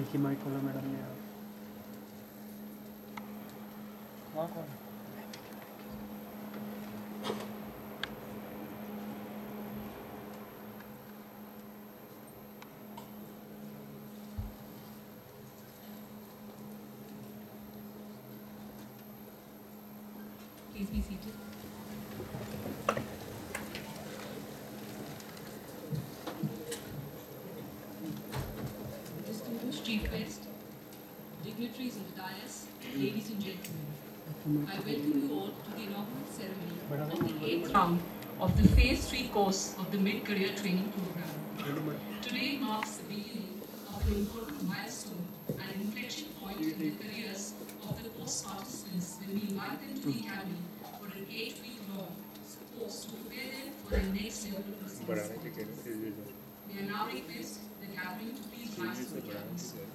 एक ही माइक खोलो मैडम ने आप। हाँ कौन Please be seated. Distinguished chief guest, dignitaries of the dais, ladies and gentlemen, I welcome you all to the inaugural ceremony of the 8th round of the Phase 3 course of the Mid-Career Training Program. Today marks the beginning of an important milestone and an inflection point in the careers of the course participants when we invite them to the academy for an 8-week-long course to prepare them for their next level of responsibility. We are now request the gathering to please rise to the academy.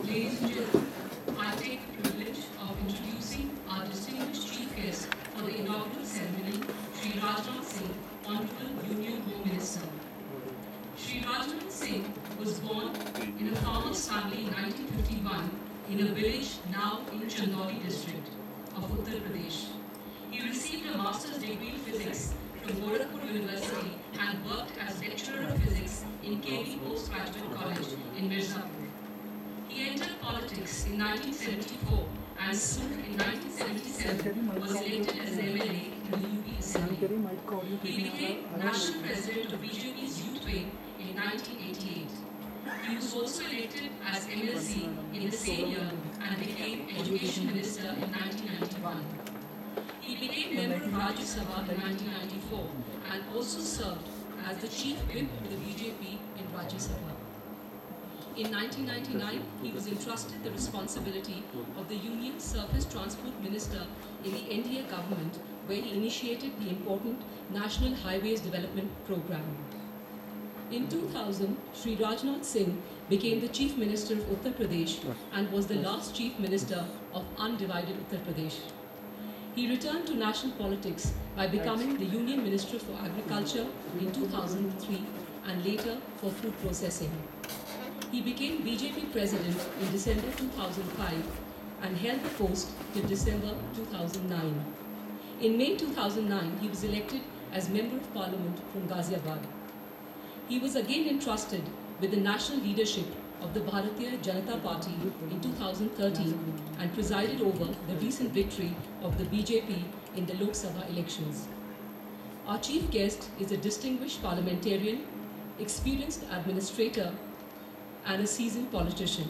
Ladies and gentlemen, I take the privilege of introducing our distinguished chief guest for the inaugural ceremony, Shri Rajnath Singh, Honorable Union Home Minister. Shri Rajnath Singh was born in a farmer's family in 1951 in a village now in Chandauli district of Uttar Pradesh. He received a master's degree in physics from Gorakhpur University and worked as lecturer of physics in KVO 1974 and soon in 1977 was elected as MLA in the UP Assembly. He became National President of BJP's youth wing in 1988. He was also elected as MLC in the same year and became Education Minister in 1991. He became member of Rajya Sabha in 1994 and also served as the Chief Whip of the BJP in Rajya Sabha. In 1999, he was entrusted the responsibility of the Union Surface Transport Minister in the NDA government, where he initiated the important National Highways Development Program. In 2000, Shri Rajnath Singh became the Chief Minister of Uttar Pradesh and was the last Chief Minister of undivided Uttar Pradesh. He returned to national politics by becoming the Union Minister for Agriculture in 2003 and later for food processing. He became BJP President in December 2005 and held the post till December 2009. In May 2009, he was elected as Member of Parliament from Ghaziabad. He was again entrusted with the national leadership of the Bharatiya Janata Party in 2013 and presided over the recent victory of the BJP in the Lok Sabha elections. Our chief guest is a distinguished parliamentarian, experienced administrator, and a seasoned politician.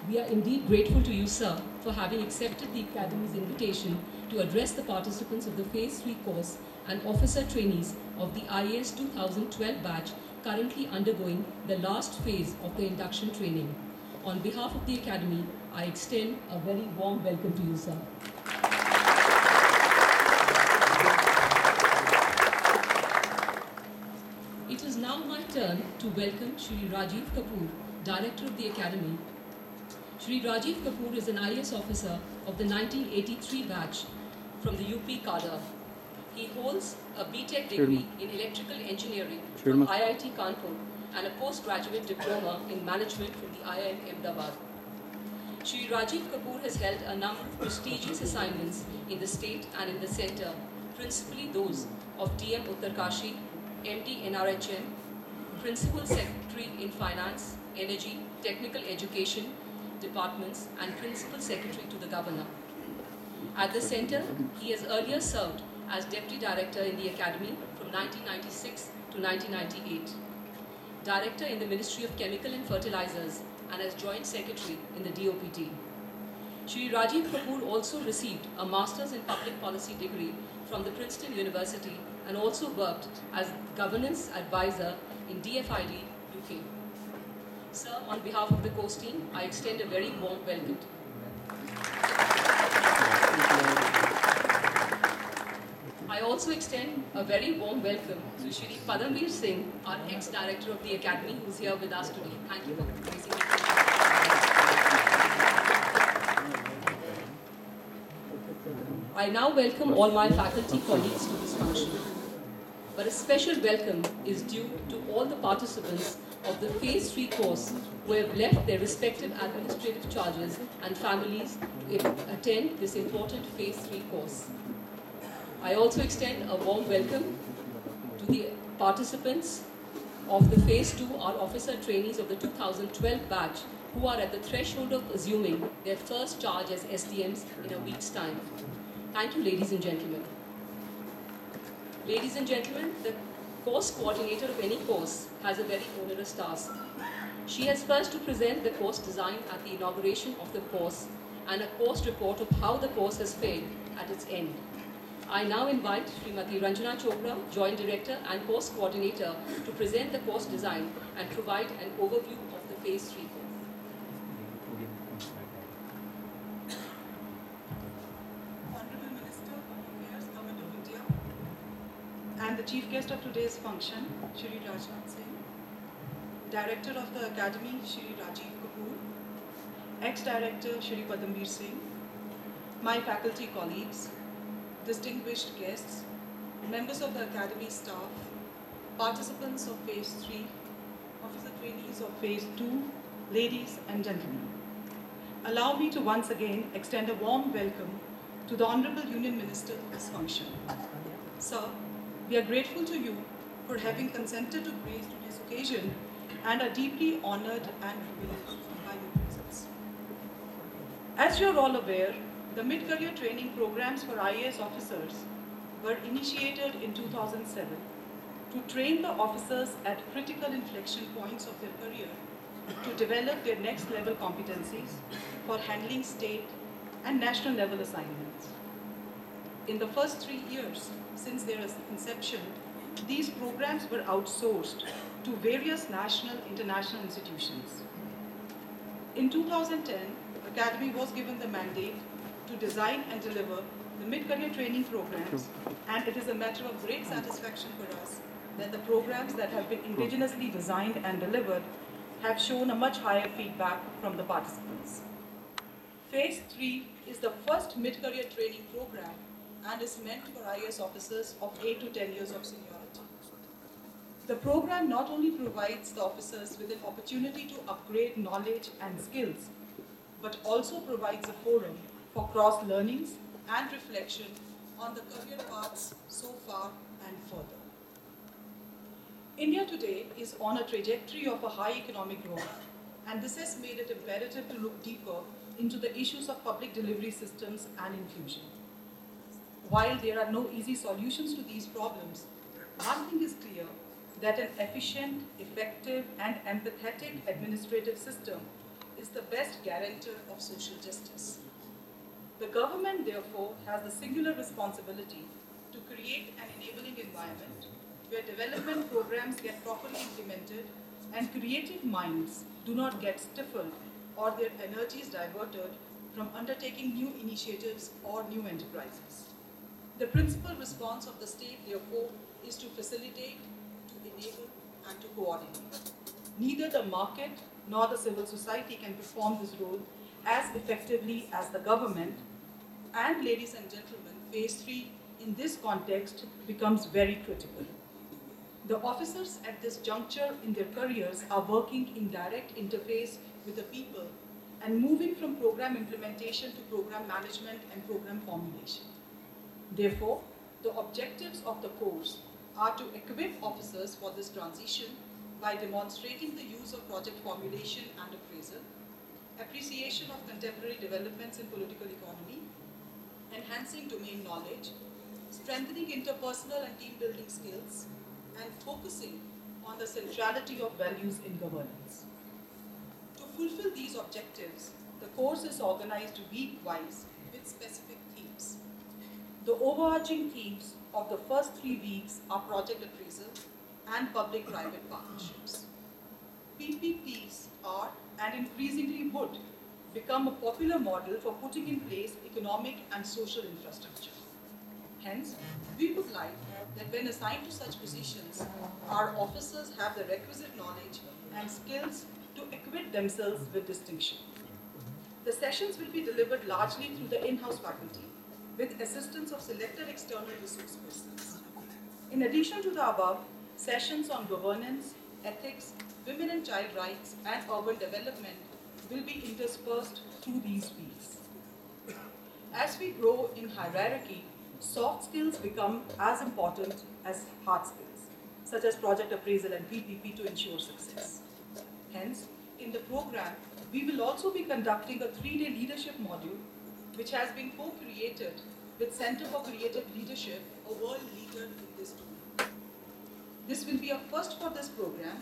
We are indeed grateful to you, sir, for having accepted the Academy's invitation to address the participants of the Phase 3 course and officer trainees of the IAS 2012 batch currently undergoing the last phase of the induction training. On behalf of the Academy, I extend a very warm welcome to you, sir. It is now my turn to welcome Shri Rajiv Kapoor, Director of the Academy. Shri Rajiv Kapoor is an IAS officer of the 1983 batch from the UP cadre. He holds a BTech degree in electrical engineering from IIT Kanpur and a postgraduate diploma in management from the IIM Ahmedabad. Shri Rajiv Kapoor has held a number of prestigious assignments in the state and in the centre, principally those of TM Uttarkashi, MD NRHM, Principal Secretary in Finance, Energy, Technical Education Departments, and Principal Secretary to the Governor. At the centre, he has earlier served as Deputy Director in the Academy from 1996 to 1998, Director in the Ministry of Chemical and Fertilizers, and as Joint Secretary in the DOPT. Shri Rajiv Kapoor also received a Master's in Public Policy degree from the Princeton University and also worked as Governance Advisor in DFID, UK. Sir, on behalf of the course team, I extend a very warm welcome to you. I also extend a very warm welcome to Shri Padamveer Singh, our ex-director of the Academy, who is here with us today. Thank you for gracing me. I now welcome all my faculty colleagues to this function. But a special welcome is due to all the participants of the Phase 3 course who have left their respective administrative charges and families to attend this important Phase 3 course. I also extend a warm welcome to the participants of the Phase 2, our officer trainees of the 2012 batch, who are at the threshold of assuming their first charge as STMs in a week's time. Thank you, ladies and gentlemen. Ladies and gentlemen, the course coordinator of any course has a very onerous task. She has first to present the course design at the inauguration of the course and a course report of how the course has fared at its end. I now invite Srimati Ranjana Chopra, Joint Director and Course Coordinator, to present the course design and provide an overview of the Phase 3 course. Honorable Minister of Affairs, Government of India, and the Chief Guest of today's function, Shri Rajnath Singh, Director of the Academy, Shri Rajiv Kapoor, Ex-Director, Shri Padamveer Singh, my faculty colleagues, distinguished guests, members of the Academy staff, participants of Phase 3, officer trainees of Phase 2, ladies and gentlemen. Allow me to once again extend a warm welcome to the Honorable Union Minister of this function. Sir, we are grateful to you for having consented to grace today's occasion and are deeply honored and privileged by your presence. As you're all aware, the mid-career training programs for IAS officers were initiated in 2007 to train the officers at critical inflection points of their career to develop their next level competencies for handling state and national level assignments. In the first 3 years since their inception, these programs were outsourced to various national international institutions. In 2010, Academy was given the mandate to design and deliver the mid-career training programs, and it is a matter of great satisfaction for us that the programs that have been indigenously designed and delivered have shown a much higher feedback from the participants. Phase 3 is the first mid-career training program and is meant for IAS officers of 8 to 10 years of seniority. The program not only provides the officers with an opportunity to upgrade knowledge and skills, but also provides a forum for cross-learnings and reflection on the career paths so far and further. India today is on a trajectory of a high economic growth, and this has made it imperative to look deeper into the issues of public delivery systems and inclusion. While there are no easy solutions to these problems, one thing is clear, that an efficient, effective, and empathetic administrative system is the best guarantor of social justice. The government, therefore, has the singular responsibility to create an enabling environment where development programs get properly implemented and creative minds do not get stifled or their energies diverted from undertaking new initiatives or new enterprises. The principal response of the state, therefore, is to facilitate, to enable, and to coordinate. Neither the market nor the civil society can perform this role as effectively as the government. And ladies and gentlemen, phase 3 in this context becomes very critical. The officers at this juncture in their careers are working in direct interface with the people and moving from program implementation to program management and program formulation. Therefore, the objectives of the course are to equip officers for this transition by demonstrating the use of project formulation and appraisal, appreciation of contemporary developments in political economy, enhancing domain knowledge, strengthening interpersonal and team building skills, and focusing on the centrality of values in governance. To fulfill these objectives, the course is organized week-wise with specific themes. The overarching themes of the first 3 weeks are project appraisal and public-private partnerships. PPPs are, and increasingly would, become a popular model for putting in place economic and social infrastructure. Hence, we would like that when assigned to such positions, our officers have the requisite knowledge and skills to equip themselves with distinction. The sessions will be delivered largely through the in-house faculty, with assistance of selected external resource persons. In addition to the above, sessions on governance, ethics, women and child rights, and urban development will be interspersed through these weeks. As we grow in hierarchy, soft skills become as important as hard skills, such as project appraisal and PPP to ensure success. Hence, in the program, we will also be conducting a 3-day leadership module, which has been co-created with Center for Creative Leadership, a world leader in this domain. This will be a first for this program,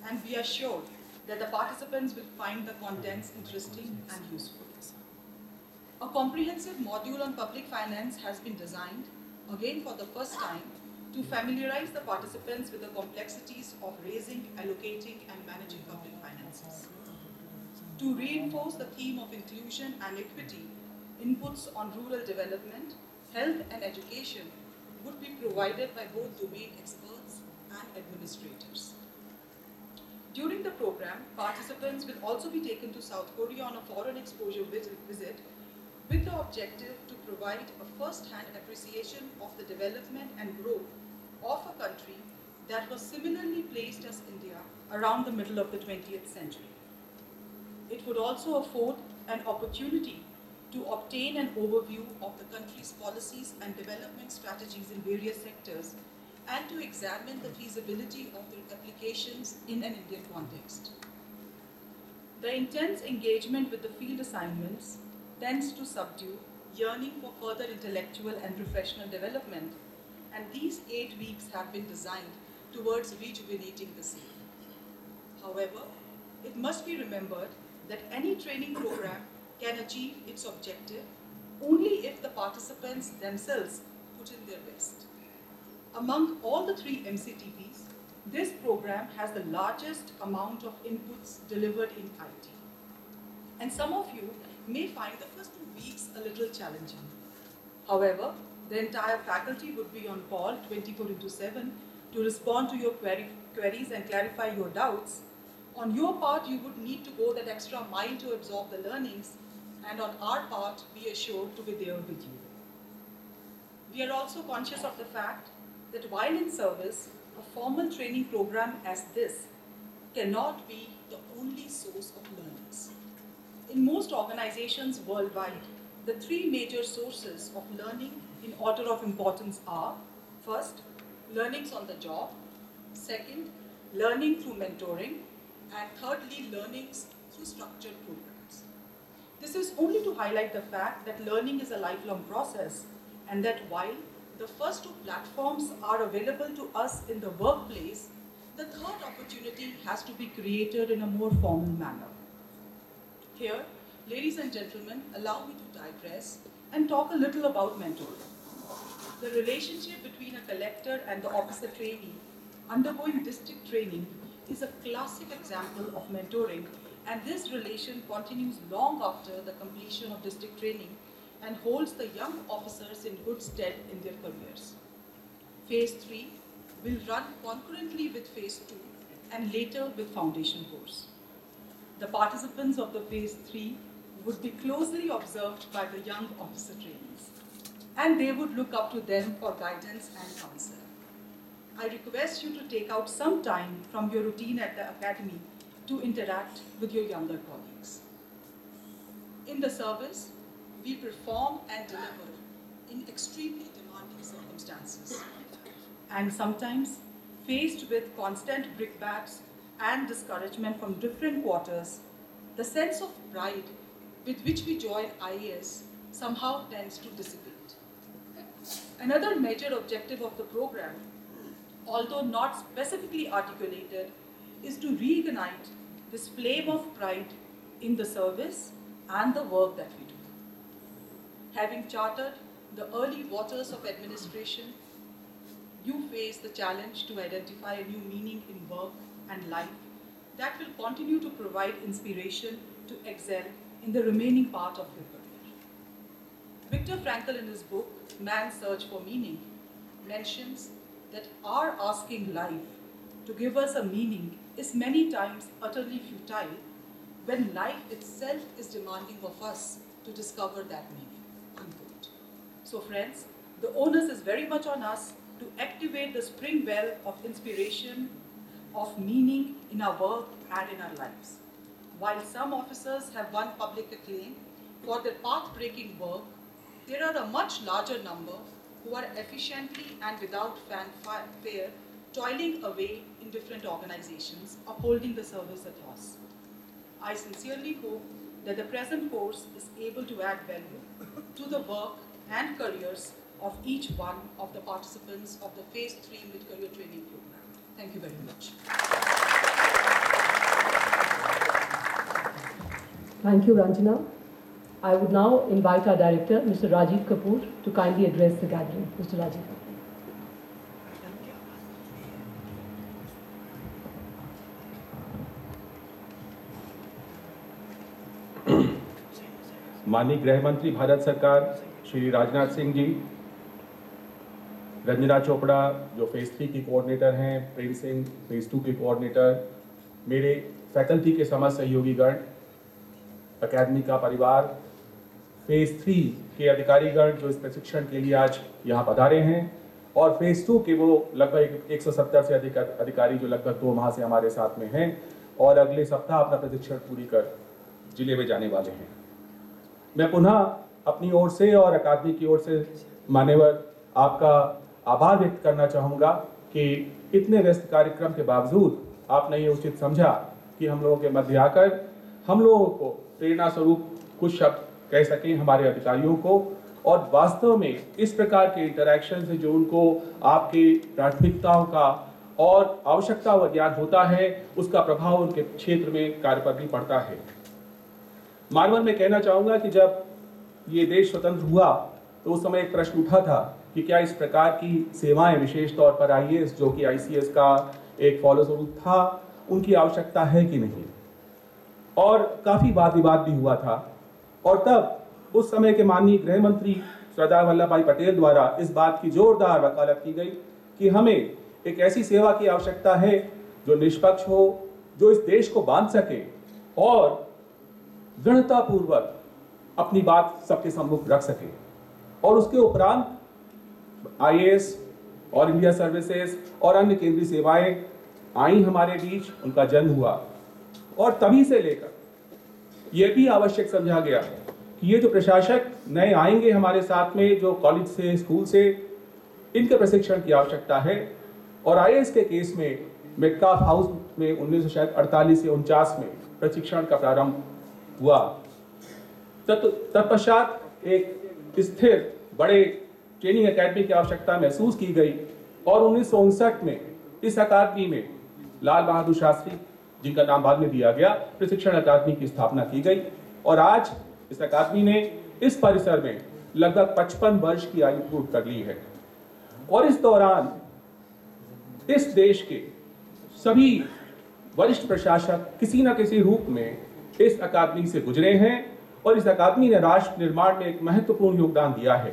and we are sure that the participants will find the contents interesting and useful. A comprehensive module on public finance has been designed, again for the first time, to familiarize the participants with the complexities of raising, allocating, and managing public finances. To reinforce the theme of inclusion and equity, inputs on rural development, health, and education would be provided by both domain experts and administrators. During the program, participants will also be taken to South Korea on a foreign exposure visit with the objective to provide a first-hand appreciation of the development and growth of a country that was similarly placed as India around the middle of the 20th century. It would also afford an opportunity to obtain an overview of the country's policies and development strategies in various sectors and to examine the feasibility of their applications in an Indian context. The intense engagement with the field assignments tends to subdue yearning for further intellectual and professional development, and these 8 weeks have been designed towards rejuvenating the same. However, it must be remembered that any training program can achieve its objective only if the participants themselves put in their best. Among all the 3 MCTPs, this program has the largest amount of inputs delivered in IT. And some of you may find the first 2 weeks a little challenging. However, the entire faculty would be on call 24/7 to respond to your queries and clarify your doubts. On your part, you would need to go that extra mile to absorb the learnings, and on our part, be assured to be there with you. We are also conscious of the fact that while in service, a formal training program as this cannot be the only source of learnings. In most organizations worldwide, the 3 major sources of learning in order of importance are: first, learnings on the job; second, learning through mentoring; and thirdly, learnings through structured programs. This is only to highlight the fact that learning is a lifelong process, and that while the first 2 platforms are available to us in the workplace, the third opportunity has to be created in a more formal manner. Here, ladies and gentlemen, allow me to digress and talk a little about mentoring. The relationship between a collector and the officer trainee undergoing district training is a classic example of mentoring, and this relation continues long after the completion of district training and holds the young officers in good stead in their careers. Phase 3 will run concurrently with Phase 2 and later with foundation course. The participants of the Phase 3 would be closely observed by the young officer trainees, and they would look up to them for guidance and counsel. I request you to take out some time from your routine at the academy to interact with your younger colleagues. In the service, we perform and deliver in extremely demanding circumstances. And sometimes, faced with constant brickbats and discouragement from different quarters, the sense of pride with which we join IAS somehow tends to dissipate. Another major objective of the program, although not specifically articulated, is to reignite this flame of pride in the service and the work that we do. Having chartered the early waters of administration, you face the challenge to identify a new meaning in work and life that will continue to provide inspiration to excel in the remaining part of your career. Viktor Frankl, in his book, Man's Search for Meaning, mentions that our asking life to give us a meaning is many times utterly futile when life itself is demanding of us to discover that meaning. Unquote. So friends, the onus is very much on us to activate the spring well of inspiration, of meaning in our work and in our lives. While some officers have won public acclaim for their path-breaking work, there are a much larger number who are efficiently and without fanfare toiling away in different organizations, upholding the service ethos. I sincerely hope that the present course is able to add value to the work and careers of each one of the participants of the Phase 3 Mid-Career Training Program. Thank you very much. Thank you, Ranjana. I would now invite our director, Mr. Rajiv Kapoor, to kindly address the gathering. Mr. Rajiv. माननीय गृह मंत्री भारत सरकार श्री राजनाथ सिंह जी, रंजना चोपड़ा जो phase 3 की coordinator हैं, Prem Singh phase 2 के coordinator, मेरे faculty के समस्त सहयोगीगण, अकेडमी का परिवार, फेज़ 3 के अधिकारीगण जो इस प्रशिक्षण के लिए आज यहाँ पधारे हैं, और फेज़ 2 के वो लगभग 170 से अधिक अधिकारी जो लगभग 2 माह से हमारे साथ में हैं और अगले सप्ताह अपना प्रशिक्षण पूरी कर जिले में जाने वाले हैं। मैं पुनः अपनी ओर से और अकादमी की ओर से मान्यवर आपका आभार व्यक्त करना चाहूँगा कि इतने व्यस्त कार्यक्रम के बावजूद आपने ये उचित समझा कि हम लोगों के मध्य आकर हम लोगों को प्रेरणा स्वरूप कुछ शब्द कह सकें हमारे अधिकारियों को, और वास्तव में इस प्रकार के इंटरैक्शन से जो उनको आपकी प्राथमिकताओं का और आवश्यकता व ज्ञान होता है, उसका प्रभाव उनके क्षेत्र में कार्य पर भी पड़ता है। मानवर में कहना चाहूँगा कि जब ये देश स्वतंत्र हुआ तो उस समय एक प्रश्न उठा था कि क्या इस प्रकार की सेवाएं, विशेष तौर पर IAS जो कि ICS का एक फॉलो स्वरूप था, उनकी आवश्यकता है कि नहीं। और काफ़ी वाद विवाद भी हुआ था, और तब उस समय के माननीय गृह मंत्री सरदार वल्लभ भाई पटेल द्वारा इस बात की जोरदार वकालत की गई कि हमें एक ऐसी सेवा की आवश्यकता है जो निष्पक्ष हो, जो इस देश को बांध सके और दृढ़तापूर्वक अपनी बात सबके सम्मुख रख सके। और उसके उपरांत IAS और इंडिया सर्विसेज और अन्य केंद्रीय सेवाएं आई हमारे बीच, उनका जन्म हुआ, और तभी से लेकर यह भी आवश्यक समझा गया कि ये जो प्रशासक नए आएंगे हमारे साथ में, जो कॉलेज से, स्कूल से, इनके प्रशिक्षण की आवश्यकता है। और IAS के केस में मेटकाफ हाउस में 1948 से 49 में प्रशिक्षण का प्रारंभ हुआ। तत्पश्चात एक स्थिर बड़े ट्रेनिंग एकेडमी की आवश्यकता महसूस की गई, और 1959 में इस अकादमी में लाल बहादुर शास्त्री, जिनका नाम बाद में दिया गया, प्रशिक्षण अकादमी की स्थापना की गई। और आज इस अकादमी ने इस परिसर में लगभग 55 वर्ष की आयु पूर्ण कर ली है। और इस दौरान इस देश के सभी वरिष्ठ प्रशासक किसी न किसी रूप में इस अकादमी से गुजरे हैं, और इस अकादमी ने राष्ट्र निर्माण में एक महत्वपूर्ण योगदान दिया है।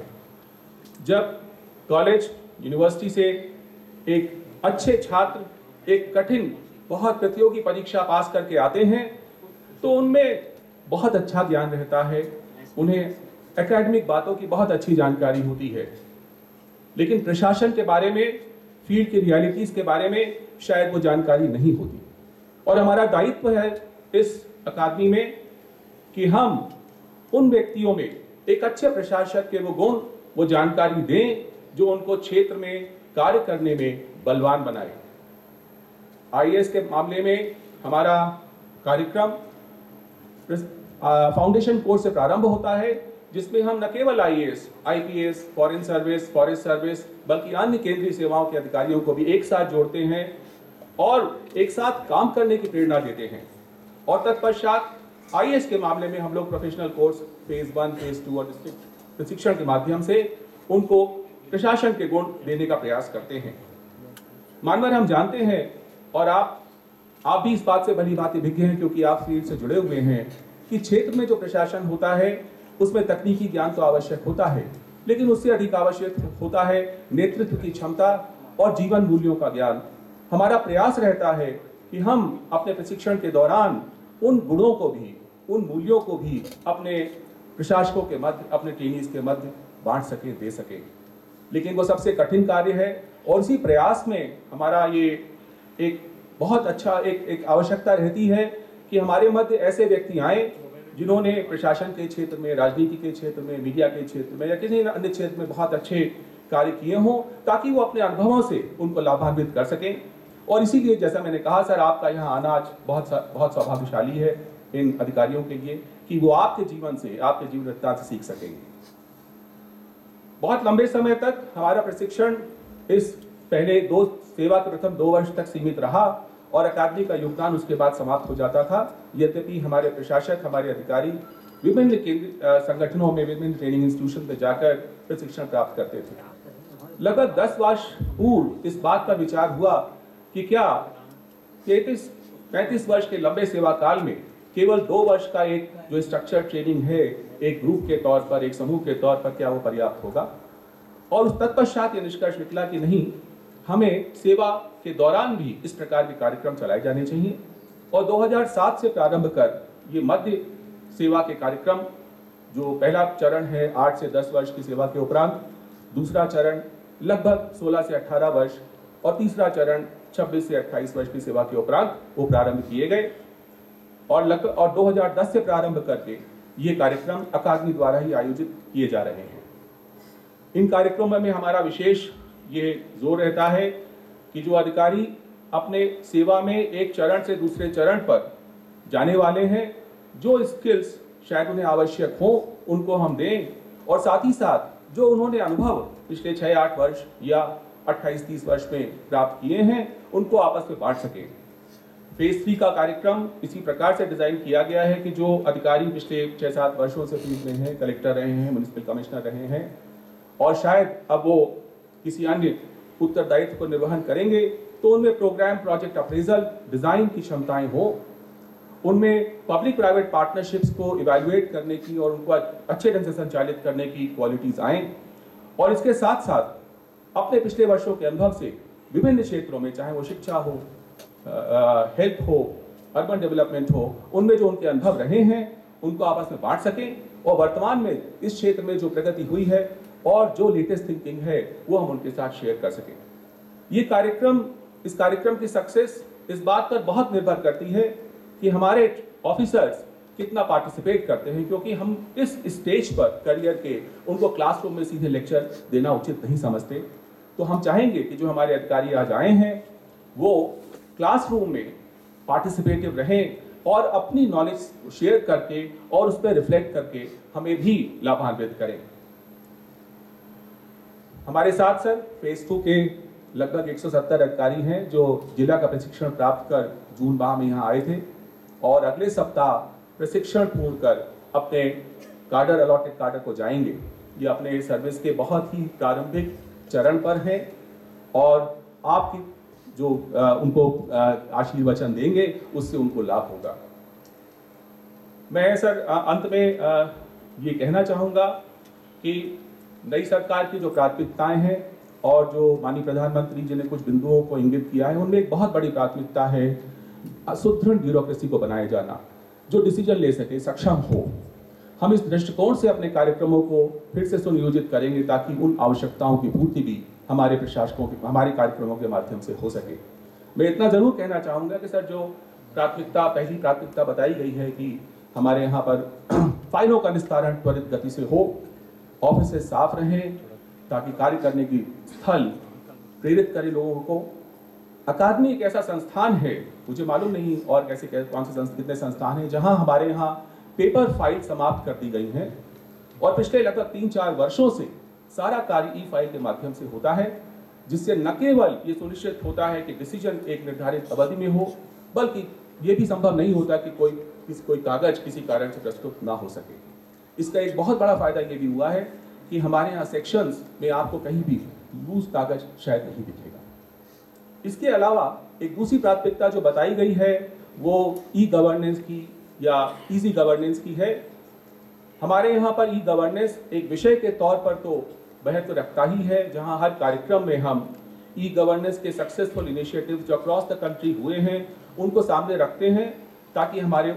जब कॉलेज, यूनिवर्सिटी से एक अच्छे छात्र एक कठिन, बहुत प्रतियोगी परीक्षा पास करके आते हैं, तो उनमें बहुत अच्छा ज्ञान रहता है, उन्हें एकेडमिक बातों की बहुत अच्छी जानकारी होती है, लेकिन प्रशासन के बारे में, फील्ड की रियलिटीज के बारे में शायद वो जानकारी नहीं होती। और हमारा दायित्व है इस अकादमी में कि हम उन व्यक्तियों में एक अच्छे प्रशासक के वो गुण, वो जानकारी दें जो उनको क्षेत्र में कार्य करने में बलवान बनाए। IAS के मामले में हमारा कार्यक्रम फाउंडेशन कोर्स से प्रारंभ होता है, जिसमें हम न केवल IAS, IPS, foreign service, forest service, बल्कि अन्य केंद्रीय सेवाओं के अधिकारियों को भी एक साथ जोड़ते हैं और एक साथ काम करने की प्रेरणा देते हैं। और तत्पश्चात IAS के मामले में हम लोग प्रोफेशनल कोर्स फेज 1, फेज 2 और डिस्ट्रिक्ट प्रशिक्षण के माध्यम से उनको प्रशासन के गुण देने का प्रयास करते हैं। मानवर, हम जानते हैं, और आप भी इस बात से भली भांति विज्ञ हैं क्योंकि आप फील्ड से जुड़े हुए हैं, कि क्षेत्र में जो प्रशासन होता है उसमें तकनीकी ज्ञान तो आवश्यक होता है, लेकिन उससे अधिक आवश्यक होता है नेतृत्व की क्षमता और जीवन मूल्यों का ज्ञान। हमारा प्रयास रहता है कि हम अपने प्रशिक्षण के दौरान उन गुणों को भी, उन मूल्यों को भी अपने प्रशासकों के मध्य, अपने ट्रेनीज के मध्य बांट सके, दे सके। लेकिन वो सबसे कठिन कार्य है, और इसी प्रयास में हमारा ये एक बहुत अच्छा एक आवश्यकता रहती है कि हमारे मध्य ऐसे व्यक्ति आए जिन्होंने प्रशासन के क्षेत्र में, राजनीति के क्षेत्र में, मीडिया के क्षेत्र में या किसी अन्य क्षेत्र में बहुत अच्छे कार्य किए हों, ताकि वो अपने अनुभवों से उनको लाभान्वित कर सकें। और इसीलिए जैसा मैंने कहा सर, आपका यहाँ आना आज बहुत सौभाग्यशाली है इन अधिकारियों के लिए कि वो आपके जीवन से, आपके जीवन वृत्तांत से सीख सकेंगे। बहुत लंबे समय तक हमारा प्रशिक्षण इस पहले सेवा के प्रथम 2 वर्ष तक सीमित रहा, और अकादमी का योगदान उसके बाद समाप्त हो जाता था। यद्यपि हमारे प्रशासक, हमारे अधिकारी विभिन्न केंद्रीय संगठनों में, विभिन्न ट्रेनिंग इंस्टीट्यूशन में जाकर प्रशिक्षण प्राप्त करते थे। लगभग 10 वर्ष पूर्व इस बात का विचार हुआ कि क्या 33-35 वर्ष के लंबे सेवा काल में केवल 2 वर्ष का एक जो स्ट्रक्चर ट्रेनिंग है, एक ग्रुप के तौर पर, एक समूह के तौर पर, क्या वो पर्याप्त होगा? और उस तत्पश्चात ये निष्कर्ष निकला कि नहीं, हमें सेवा के दौरान भी इस प्रकार के कार्यक्रम चलाए जाने चाहिए। और 2007 से प्रारंभ कर ये मध्य सेवा के कार्यक्रम, जो पहला चरण है 8 से 10 वर्ष की सेवा के उपरांत, दूसरा चरण लगभग 16 से 18 वर्ष, और तीसरा चरण 26 से 28 वर्ष की सेवा के उपरांत वो प्रारंभ किए गए। और 2010 से प्रारंभ करके ये कार्यक्रम अकादमी द्वारा ही आयोजित किए जा रहे हैं। इन कार्यक्रमों में हमारा विशेष ये जोर रहता है कि जो अधिकारी अपने सेवा में एक चरण से दूसरे चरण पर जाने वाले हैं, जो स्किल्स शायद उन्हें आवश्यक हो उनको हम दें, और साथ ही साथ जो उन्होंने अनुभव पिछले 6-8 वर्ष या 28-30 वर्ष में प्राप्त किए हैं उनको आपस में बांट सकें। फेज 3 का कार्यक्रम इसी प्रकार से डिजाइन किया गया है कि जो अधिकारी पिछले 6-7 वर्षों से फील्ड में हैं, कलेक्टर रहे हैं, म्युनिसिपल कमिश्नर रहे हैं और शायद अब वो किसी अन्य उत्तरदायित्व को निर्वहन करेंगे, तो उनमें प्रोग्राम, प्रोजेक्ट अप्रेजल, डिजाइन की क्षमताएं हो, उनमें पब्लिक प्राइवेट पार्टनरशिप्स को इवैल्यूएट करने की और उनको अच्छे ढंग से संचालित करने की क्वालिटीज आएं, और इसके साथ साथ अपने पिछले वर्षों के अनुभव से विभिन्न क्षेत्रों में, चाहे वो शिक्षा हो, हेल्थ हो, अर्बन डेवलपमेंट हो, उनमें जो उनके अनुभव रहे हैं उनको आपस में बांट सकें और वर्तमान में इस क्षेत्र में जो प्रगति हुई है और जो लेटेस्ट थिंकिंग है वो हम उनके साथ शेयर कर सकें। इस कार्यक्रम की सक्सेस इस बात पर बहुत निर्भर करती है कि हमारे ऑफिसर्स कितना पार्टिसिपेट करते हैं, क्योंकि हम इस स्टेज पर करियर के उनको क्लासरूम में सीधे लेक्चर देना उचित नहीं समझते। तो हम चाहेंगे कि जो हमारे अधिकारी आज आए हैं वो क्लासरूम में पार्टिसिपेटिव रहें और अपनी नॉलेज शेयर करके और उस पर रिफ्लेक्ट करके हमें भी लाभान्वित करें। हमारे साथ सर फेज 2 के लगभग 170 अधिकारी हैं जो जिला का प्रशिक्षण प्राप्त कर जून माह में यहाँ आए थे और अगले सप्ताह प्रशिक्षण पूर्ण कर अपने कार्डर, अलॉटेड कार्डर को जाएंगे। ये अपने सर्विस के बहुत ही प्रारंभिक चरण पर हैं और आपकी जो उनको आशीर्वचन देंगे उससे उनको लाभ होगा। मैं सर अंत में ये कहना चाहूँगा कि नई सरकार की जो प्राथमिकताएं हैं और जो माननीय प्रधानमंत्री जी ने कुछ बिंदुओं को इंगित किया है उनमें एक बहुत बड़ी प्राथमिकता है सुदृढ़ ब्यूरोक्रेसी को बनाए जाना, जो डिसीजन ले सके, सक्षम हो। हम इस दृष्टिकोण से अपने कार्यक्रमों को फिर से सुनियोजित करेंगे ताकि उन आवश्यकताओं की पूर्ति भी हमारे प्रशासकों के, हमारे कार्यक्रमों के माध्यम से हो सके। मैं इतना जरूर कहना चाहूँगा कि सर जो पहली प्राथमिकता बताई गई है कि हमारे यहाँ पर फाइलों का निस्तारण त्वरित गति से हो, ऑफिस साफ रहें ताकि कार्य करने की स्थल प्रेरित करे लोगों को। अकादमी एक ऐसा संस्थान है, मुझे मालूम नहीं और कौन से कितने संस्थान हैं जहां हमारे यहाँ पेपर फाइल समाप्त कर दी गई हैं और पिछले लगभग 3-4 वर्षों से सारा कार्य ई फाइल के माध्यम से होता है, जिससे न केवल ये सुनिश्चित होता है कि डिसीजन एक निर्धारित अवधि में हो, बल्कि ये भी संभव नहीं होता कि कोई कागज किसी कारण से प्रस्तुत ना हो सके। इसका एक बहुत बड़ा फायदा ये भी हुआ है कि हमारे यहाँ सेक्शंस में आपको कहीं भी लूज कागज शायद नहीं दिखेगा। इसके अलावा एक दूसरी प्राथमिकता जो बताई गई है वो ई गवर्नेंस की या इजी गवर्नेंस की है। हमारे यहाँ पर ई गवर्नेंस एक विषय के तौर पर तो महत्व रखता ही है, जहाँ हर कार्यक्रम में हम ई गवर्नेंस के सक्सेसफुल इनिशिएटिव्स जो अक्रॉस द कंट्री हुए हैं उनको सामने रखते हैं ताकि हमारे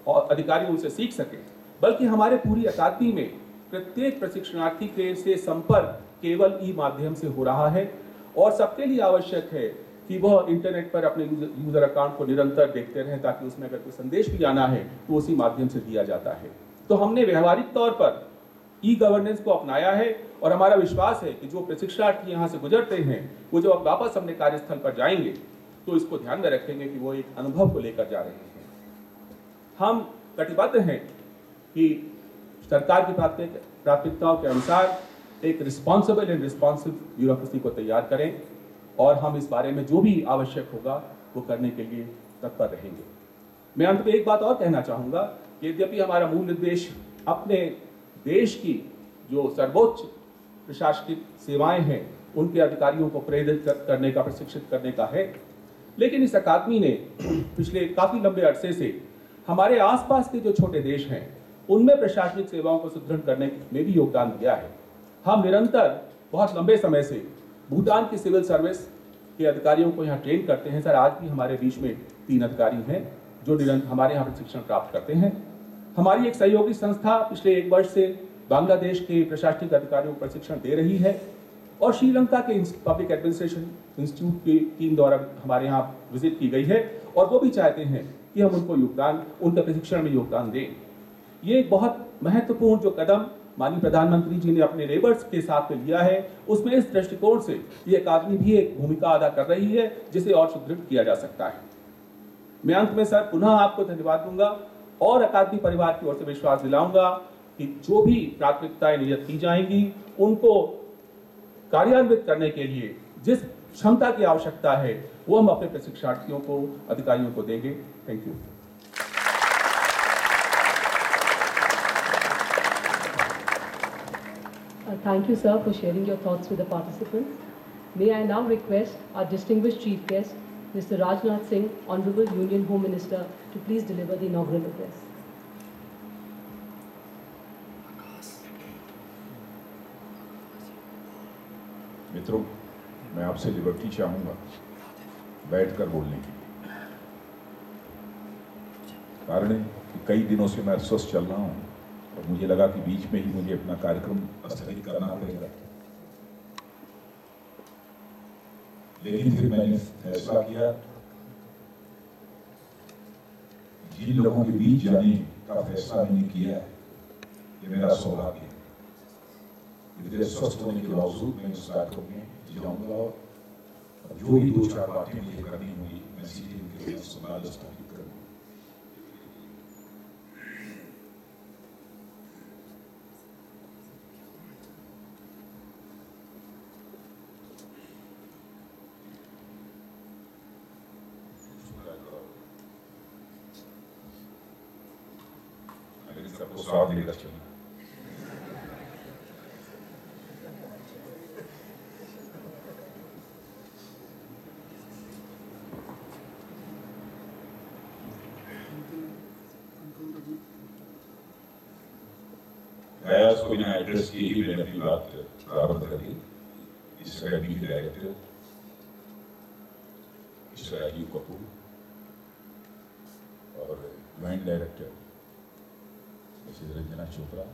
अधिकारी उनसे सीख सकें, बल्कि हमारे पूरी अकादमी में प्रत्येक प्रशिक्षणार्थी के से संपर्क केवल ई माध्यम से हो रहा है और सबके लिए आवश्यक है कि वह इंटरनेट पर अपने यूजर अकाउंट को निरंतर देखते रहें ताकि उसमें अगर कोई संदेश भी आना है तो उसी माध्यम से दिया जाता है। तो हमने व्यवहारिक तौर पर ई गवर्नेंस को अपनाया है और हमारा विश्वास है कि जो प्रशिक्षणार्थी यहाँ से गुजरते हैं वो जब वापस अपने कार्यस्थल पर जाएंगे तो इसको ध्यान में रखेंगे कि वो एक अनुभव को लेकर जा रहे हैं। हम कटिबद्ध हैं कि सरकार की प्राथमिकताओं के अनुसार एक रिस्पॉन्सिबल एंड रिस्पॉन्सिव ब्यूरोक्रेसी को तैयार करें और हम इस बारे में जो भी आवश्यक होगा वो करने के लिए तत्पर रहेंगे। मैं अंत में एक बात और कहना चाहूँगा कि यद्यपि हमारा मूल निर्देश अपने देश की जो सर्वोच्च प्रशासनिक सेवाएं हैं उनके अधिकारियों को प्रेरित करने का, प्रशिक्षित करने का है, लेकिन इस अकादमी ने पिछले काफ़ी लंबे अरसे से हमारे आसपास के जो छोटे देश हैं उनमें प्रशासनिक सेवाओं को सुदृढ़ करने में भी योगदान दिया है। हम निरंतर बहुत लंबे समय से भूटान की सिविल सर्विस के अधिकारियों को यहाँ ट्रेन करते हैं। सर आज भी हमारे बीच में 3 अधिकारी हैं जो हमारे यहाँ प्रशिक्षण प्राप्त करते हैं। हमारी एक सहयोगी संस्था पिछले 1 वर्ष से बांग्लादेश के प्रशासनिक अधिकारियों को प्रशिक्षण दे रही है और श्रीलंका के पब्लिक एडमिनिस्ट्रेशन इंस्टीट्यूट की टीम द्वारा हमारे यहाँ विजिट की गई है और वो भी चाहते हैं कि हम उनके प्रशिक्षण में योगदान दें। ये एक बहुत महत्वपूर्ण जो कदम माननीय प्रधानमंत्री जी ने अपने लेबर्स के साथ में लिया है उसमें इस दृष्टिकोण से ये अकादमी भी एक भूमिका अदा कर रही है जिसे और सुदृढ़ किया जा सकता है। मैं अंत में सर पुनः आपको धन्यवाद दूंगा और अकादमी परिवार की ओर से विश्वास दिलाऊंगा कि जो भी प्राथमिकताएं नियत की जाएंगी उनको कार्यान्वित करने के लिए जिस क्षमता की आवश्यकता है वो हम अपने प्रशिक्षार्थियों को, अधिकारियों को देंगे। Thank you. Thank you, sir, for sharing your thoughts with the participants. May I now request our distinguished chief guest, Mr. Rajnath Singh, Honorable Union Home Minister, to please deliver the inaugural address. मित्रों, मैं आपसे liberty चाहूंगा बैठकर बोलने की। कारण है कि कई दिनों से मैं अस्वस्थ चल रहा हूं और मुझे लगा कि बीच में ही मुझे अपना कार्यक्रम स्थगित करना पड़ेगा, लेकिन फिर मैंने फैसला किया जिन लोगों के बीच जाने का फैसला मैंने किया है ये मेरा सौभाग्य है। मेरे स्वस्थ होने के बावजूद मैं इस कार्यक्रम में जाऊंगा और जो भी दो चार बातें मुझे करनी होंगी मैं सीधे उनके संवाद स्थापित करूंगा। अगर सबको साथ लेकर चलना। को बिना एड्रेस के ही मैंने अपनी बात प्रारंभ कर दी। इस अकेडमी के डायरेक्टर मिस्टर राजीव कपूर और joint director Mrs Ranjana Chopra,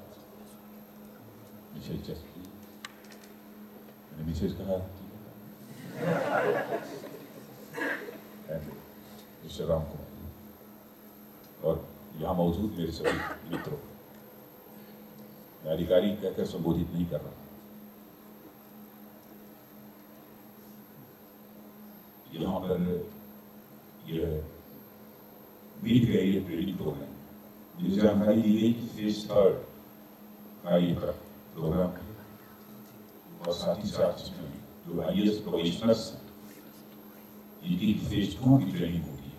Mrs Jaspreet, मैंने मिसेज कहा एंड मिस्टर राम कुमार और यहाँ मौजूद मेरे सभी मित्रों, मैं अधिकारी कहकर संबोधित नहीं कर रहा। यहाँ पर यह मीट गई है ट्रेनिंग प्रोग्राम, मुझे जानकारी दी गई कि फेज 3 का ये प्रोग्राम है और साथ ही साथ इसमें जो IAS प्रोबेशनर्स हैं जिनकी फेज 2 की ट्रेनिंग होती है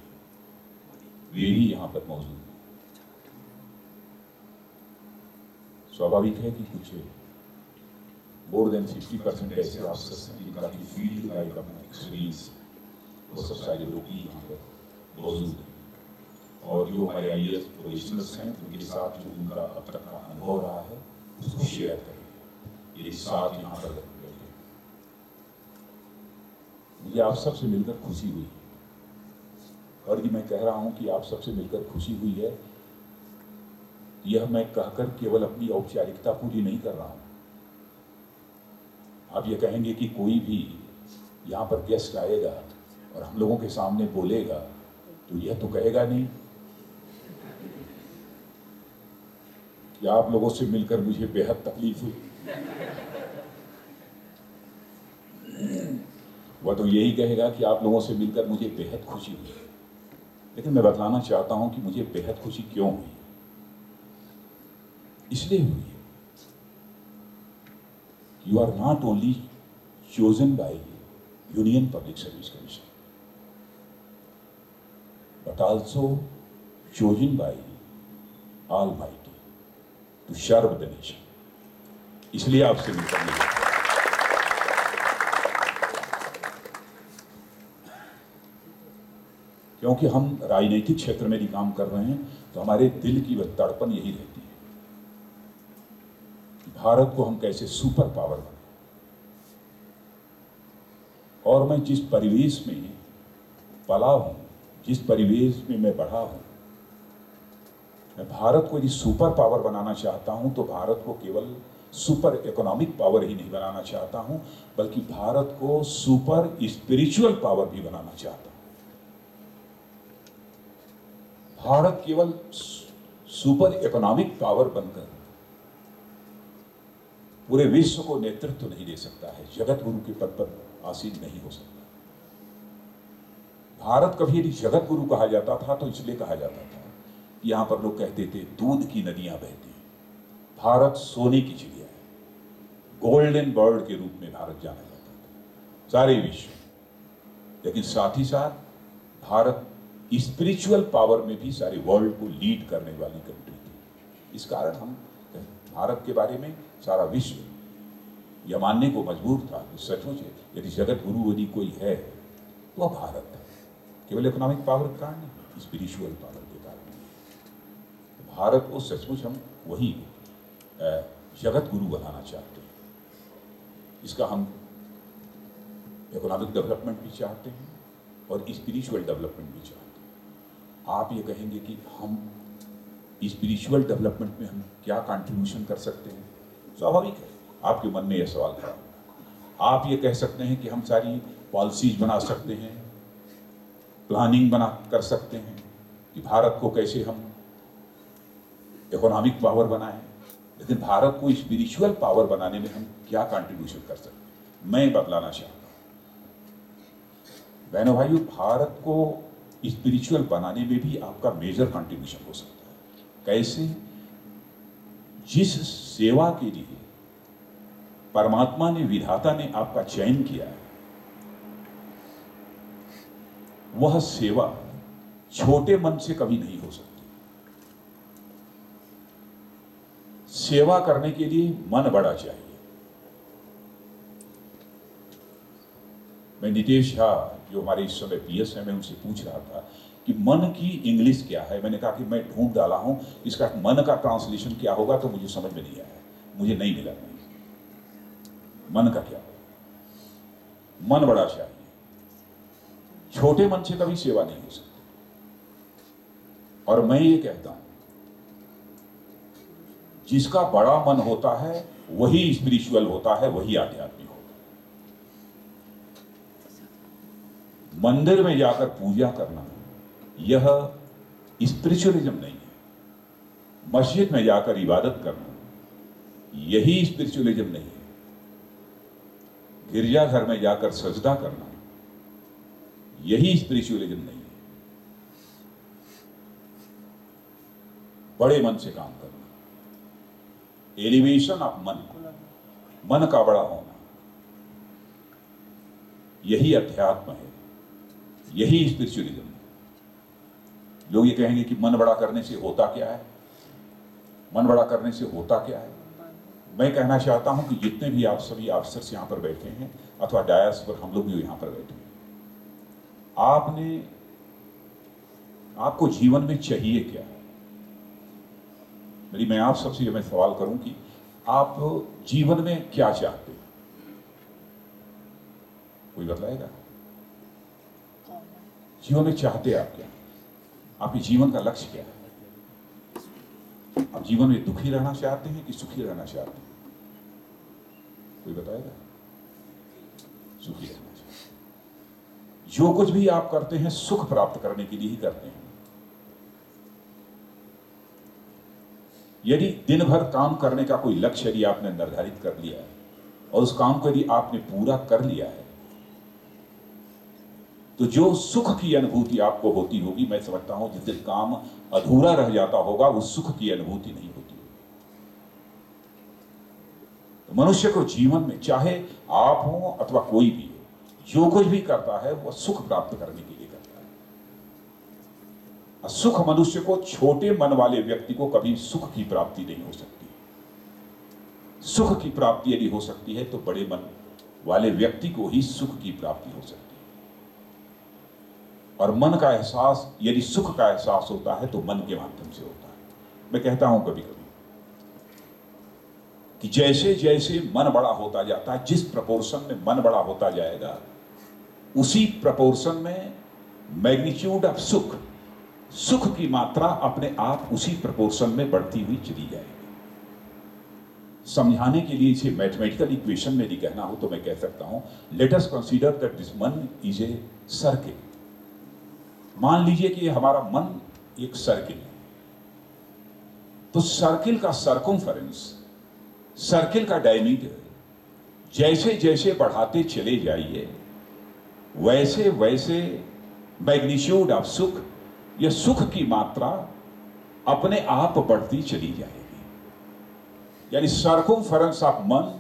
वे भी यहाँ पर मौजूद हैं। स्वाभाविक है कि कुछ मोर देन 50% ऐसे ऑफिसर्स हैं जिनका की फील्ड का एक अपना एक्सपीरियंस, वो सब सारे लोग ही यहाँ पर मौजूद हैं और जो हमारे IAS प्रोफेशनल्स हैं उनके साथ जो उनका अब तक का अनुभव रहा है उसको शेयर करेंगे। ये साथ यहाँ पर बैठे। मुझे आप सबसे मिलकर खुशी हुई और ये मैं कह रहा हूँ कि आप सबसे मिलकर खुशी हुई है, यह मैं कहकर केवल अपनी औपचारिकता पूरी नहीं कर रहा हूं। आप ये कहेंगे कि कोई भी यहाँ पर गेस्ट आएगा और हम लोगों के सामने बोलेगा तो यह तो कहेगा नहीं कि आप लोगों से मिलकर मुझे बेहद तकलीफ हुई। वह तो यही कहेगा कि आप लोगों से मिलकर मुझे बेहद खुशी हुई। लेकिन मैं बतलाना चाहता हूं कि मुझे बेहद खुशी क्यों हुई। इसलिए हुई है, you are not only chosen by Union Public Service Commission, but also chosen by Almighty to serve the nation. इसलिए आपसे मिलकर मिला। क्योंकि हम राजनीतिक क्षेत्र में भी काम कर रहे हैं तो हमारे दिल की वह तड़पन यही रहती है, भारत को हम कैसे सुपर पावर बने। और मैं जिस परिवेश में पला हूं, जिस परिवेश में मैं बढ़ा हूं, मैं भारत को यदि सुपर पावर बनाना चाहता हूं तो भारत को केवल सुपर इकोनॉमिक पावर ही नहीं बनाना चाहता हूं, बल्कि भारत को सुपर स्पिरिचुअल पावर भी बनाना चाहता हूं। भारत केवल सुपर इकोनॉमिक पावर बनकर पूरे विश्व को नेतृत्व नहीं दे सकता है, जगत गुरु के पद पर आसीन नहीं हो सकता। भारत कभी यदि जगत गुरु कहा जाता था तो इसलिए कहा जाता था यहाँ पर लोग कहते थे दूध की नदियां बहती हैं। भारत सोने की चिड़िया है, गोल्डन बर्ड के रूप में भारत जाना जाता था सारे विश्व में। लेकिन साथ ही साथ भारत स्पिरिचुअल पावर में भी सारे वर्ल्ड को लीड करने वाली कंट्री थी। इस कारण हम भारत के बारे में सारा विश्व यह मानने को मजबूर था कि सचमुच यदि जगत गुरु यदि कोई है तो वह भारत है। केवल इकोनॉमिक पावर के कारण नहीं, स्पिरिचुअल पावर के कारण। तो भारत को सचमुच हम वही जगत गुरु बनाना चाहते हैं। इसका हम इकोनॉमिक डेवलपमेंट भी चाहते हैं और स्पिरिचुअल डेवलपमेंट भी चाहते हैं। आप ये कहेंगे कि हम स्पिरिचुअल डेवलपमेंट में हम क्या कंट्रीब्यूशन कर सकते हैं? स्वाभाविक है आपके मन में यह सवाल खड़ा होगा। आप ये कह सकते हैं कि हम सारी पॉलिसीज बना सकते हैं, प्लानिंग बना कर सकते हैं कि भारत को कैसे हम इकोनॉमिक पावर बनाएं, लेकिन भारत को स्पिरिचुअल पावर बनाने में हम क्या कंट्रीब्यूशन कर सकते हैं? मैं बतलाना चाहता हूं बहनों भाइयों, भारत को स्पिरिचुअल बनाने में भी आपका मेजर कंट्रीब्यूशन हो सकता है। कैसे? जिस सेवा के लिए परमात्मा ने, विधाता ने आपका चयन किया है, वह सेवा छोटे मन से कभी नहीं हो सकती। सेवा करने के लिए मन बड़ा चाहिए। मैं नितेश झा जो हमारे इस समय पीएस है, मैं उनसे पूछ रहा था कि मन की इंग्लिश क्या है। मैंने कहा कि मैं ढूंढ डाला हूं, इसका मन का ट्रांसलेशन क्या होगा, तो मुझे समझ में नहीं आया, मुझे नहीं मिला। मन का क्या? मन बड़ा चाहिए। छोटे मन से कभी सेवा नहीं हो सकती। और मैं ये कहता हूं, जिसका बड़ा मन होता है वही स्पिरिचुअल होता है, वही आध्यात्मिक होता है। मंदिर में जाकर पूजा करना यह स्पिरिचुअलिज्म नहीं है। मस्जिद में जाकर इबादत करना यही स्पिरिचुअलिज्म नहीं है। गिरजाघर में जाकर सजदा करना यही स्पिरिचुअलिज्म नहीं है। बड़े मन से काम करना, एलिवेशन ऑफ मन, मन का बड़ा होना, यही अध्यात्म है, यही स्पिरिचुअलिज्म है। लोग ये कहेंगे कि मन बड़ा करने से होता क्या है, मन बड़ा करने से होता क्या है। मैं कहना चाहता हूं कि जितने भी आप सभी अफसर्स यहां पर बैठे हैं अथवा डायस पर हम लोग भी यहां पर बैठे हैं, आपको जीवन में चाहिए क्या है? मैं आप सबसे मैं सवाल करूं कि आप जीवन में क्या चाहते हैं? कोई बतलाएगा? जीवन में चाहते आप क्या? आपके जीवन का लक्ष्य क्या है? आप जीवन में दुखी रहना चाहते हैं कि सुखी रहना चाहते हैं? कोई बताएगा? सुखी रहना चाहते। जो कुछ भी आप करते हैं सुख प्राप्त करने के लिए ही करते हैं। यदि दिन भर काम करने का कोई लक्ष्य यदि आपने निर्धारित कर लिया है और उस काम को यदि आपने पूरा कर लिया है, तो जो सुख की अनुभूति आपको होती होगी, मैं समझता हूं जिस दिन काम अधूरा रह जाता होगा उस सुख की अनुभूति नहीं होती। तो मनुष्य को जीवन में चाहे आप हो अथवा कोई भी हो, जो कुछ भी करता है वह सुख प्राप्त करने के लिए करता है। सुख मनुष्य को, छोटे मन वाले व्यक्ति को कभी सुख की प्राप्ति नहीं हो सकती। सुख की प्राप्ति यदि हो सकती है तो बड़े मन वाले व्यक्ति को ही सुख की प्राप्ति हो सकती है। और मन का एहसास, यदि सुख का एहसास होता है तो मन के माध्यम से होता है। मैं कहता हूं कभी कभी कि जैसे जैसे मन बड़ा होता जाता है, जिस प्रपोर्शन में मन बड़ा होता जाएगा उसी प्रपोर्शन में मैग्नीट्यूड ऑफ सुख, सुख की मात्रा अपने आप उसी प्रपोर्शन में बढ़ती हुई चली जाएगी। समझाने के लिए इसे मैथमेटिकल इक्वेशन में यदि कहना हो तो मैं कह सकता हूं, let us consider that this मन इज ए सर्किल। मान लीजिए कि हमारा मन एक सर्किल है, तो सर्किल का सर्कमफरेंस, सर्किल का डायमीटर जैसे जैसे बढ़ाते चले जाइए वैसे वैसे मैग्नीट्यूड ऑफ सुख, यह सुख की मात्रा अपने आप बढ़ती चली जाएगी। यानी सर्कमफेरेंस ऑफ मन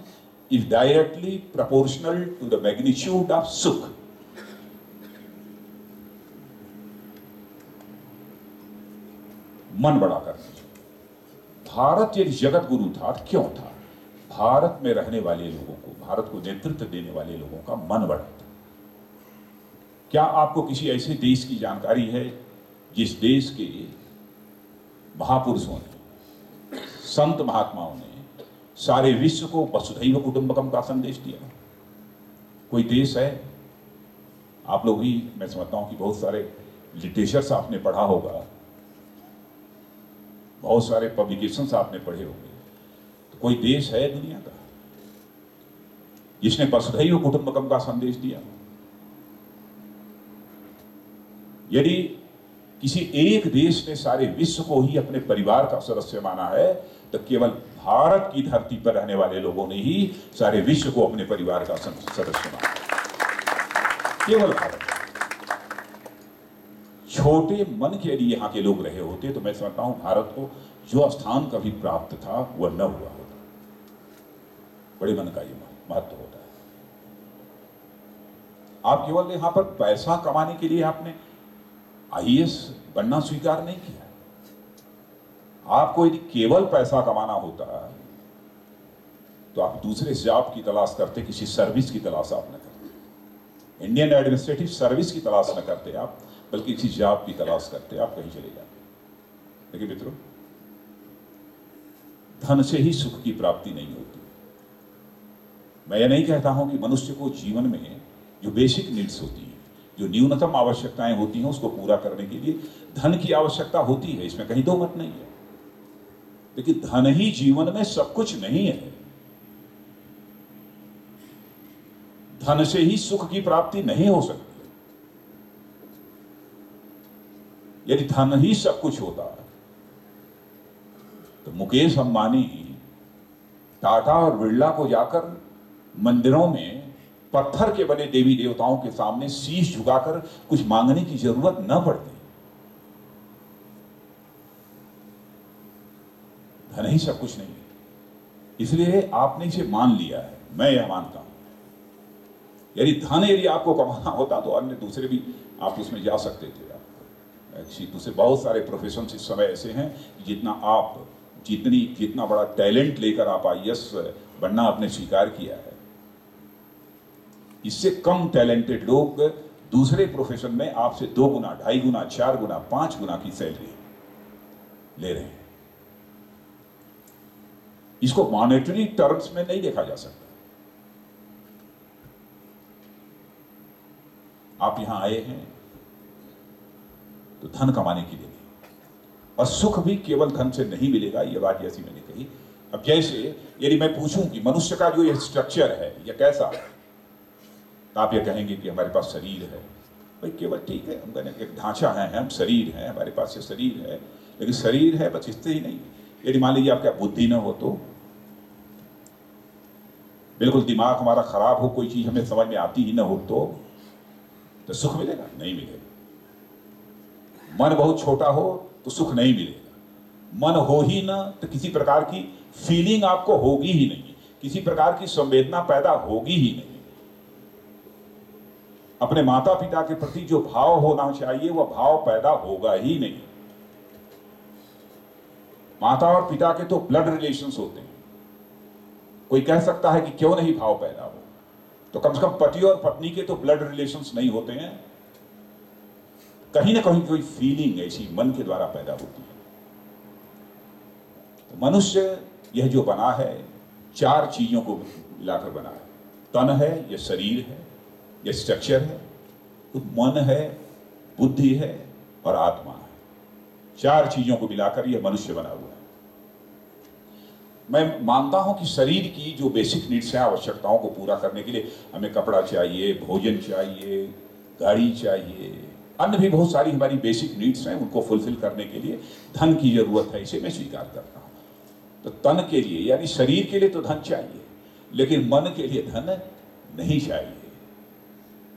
is directly proportional to the magnitude of सुख। मन बड़ा करना चाहिए। भारत यदि जगत गुरु था तो क्यों था? भारत में रहने वाले लोगों को, भारत को नेतृत्व देने वाले लोगों का मन बड़ा था। क्या आपको किसी ऐसे देश की जानकारी है जिस देश के महापुरुषों ने, संत महात्माओं ने सारे विश्व को वसुधैव कुटुंबकम का संदेश दिया? कोई देश है? आप लोग भी, मैं समझता हूं कि बहुत सारे लिटरेचर्स आपने पढ़ा होगा, बहुत सारे पब्लिकेशंस आपने पढ़े होंगे, तो कोई देश है दुनिया का जिसने वसुधैव कुटुंबकम का संदेश दिया? यदि किसी एक देश ने सारे विश्व को ही अपने परिवार का सदस्य माना है, तो केवल भारत की धरती पर रहने वाले लोगों ने ही सारे विश्व को अपने परिवार का सदस्य माना। केवल भारत। छोटे मन के यदि यहाँ के लोग रहे होते तो मैं समझता हूं भारत को जो स्थान कभी प्राप्त था वह न हुआ होता। बड़े मन का ये महत्व होता है। आप केवल यहां पर पैसा कमाने के लिए आपने आईएएस बनना स्वीकार नहीं किया। आपको यदि केवल पैसा कमाना होता तो आप दूसरे जॉब की तलाश करते, किसी सर्विस की तलाश आप न करते, इंडियन एडमिनिस्ट्रेटिव सर्विस की तलाश न करते आप, बल्कि किसी जॉब की तलाश करते, आप कहीं चले जाते। लेकिन मित्रों, धन से ही सुख की प्राप्ति नहीं होती। मैं यह नहीं कहता हूं कि मनुष्य को जीवन में जो बेसिक नीड्स होती है, जो न्यूनतम आवश्यकताएं होती हैं, उसको पूरा करने के लिए धन की आवश्यकता होती है, इसमें कहीं दो मत नहीं है। लेकिन धन ही जीवन में सब कुछ नहीं है। धन से ही सुख की प्राप्ति नहीं हो सकती। यदि धन ही सब कुछ होता तो मुकेश अंबानी टाटा और बिरला को जाकर मंदिरों में पत्थर के बने देवी देवताओं के सामने शीश झुकाकर कुछ मांगने की जरूरत न पड़ती। धन ही सब कुछ नहीं है, इसलिए आपने इसे मान लिया है। मैं यह मानता हूं यदि धन यदि आपको कमाना होता तो अन्य दूसरे भी आप उसमें जा सकते थे। दूसरे बहुत सारे प्रोफेशन इस समय ऐसे हैं जितना बड़ा टैलेंट लेकर आप आईएएस बनना आपने स्वीकार किया है, इससे कम टैलेंटेड लोग दूसरे प्रोफेशन में आपसे 2 गुना, 2.5 गुना, 4 गुना, 5 गुना की सैलरी ले रहे हैं। इसको मॉनेटरी टर्म्स में नहीं देखा जा सकता। आप यहां आए हैं तो धन कमाने के लिए नहीं, और सुख भी केवल धन से नहीं मिलेगा। यह बात जैसी मैंने कही। अब जैसे यदि मैं पूछूं कि मनुष्य का जो ये स्ट्रक्चर है यह कैसा है, तो आप ये कहेंगे कि हमारे पास शरीर है। भाई केवल ठीक है, हम कहने एक ढांचा है, हम शरीर है, हमारे पास ये शरीर है, लेकिन शरीर है बस, इससे ही नहीं। यदि मान लीजिए आपका बुद्धि न हो तो, बिल्कुल दिमाग हमारा खराब हो, कोई चीज हमें समझ में आती ही न हो तो सुख मिलेगा? नहीं मिलेगा। मन बहुत छोटा हो तो सुख नहीं मिलेगा। मन हो ही ना तो किसी प्रकार की फीलिंग आपको होगी ही नहीं, किसी प्रकार की संवेदना पैदा होगी ही नहीं। अपने माता पिता के प्रति जो भाव होना चाहिए वह भाव पैदा होगा ही नहीं। माता और पिता के तो ब्लड रिलेशंस होते हैं। कोई कह सकता है कि क्यों नहीं भाव पैदा हो, तो कम से कम पति और पत्नी के तो ब्लड रिलेशंस नहीं होते हैं, कहीं ना कहीं कोई फीलिंग ऐसी मन के द्वारा पैदा होती है। तो मनुष्य यह जो बना है 4 चीजों को मिलाकर बना है। तन है, यह शरीर है, यह स्ट्रक्चर है, तो मन है, बुद्धि है और आत्मा है। 4 चीजों को मिलाकर यह मनुष्य बना हुआ है। मैं मानता हूं कि शरीर की जो बेसिक नीड्स हैं, आवश्यकताओं को पूरा करने के लिए हमें कपड़ा चाहिए, भोजन चाहिए, गाड़ी चाहिए, अन्य भी बहुत सारी हमारी बेसिक नीड्स हैं, उनको फुलफिल करने के लिए धन की जरूरत है। इसे मैं स्वीकार करता हूं। तो तन के लिए यानी शरीर के लिए तो धन चाहिए, लेकिन मन के लिए धन नहीं चाहिए।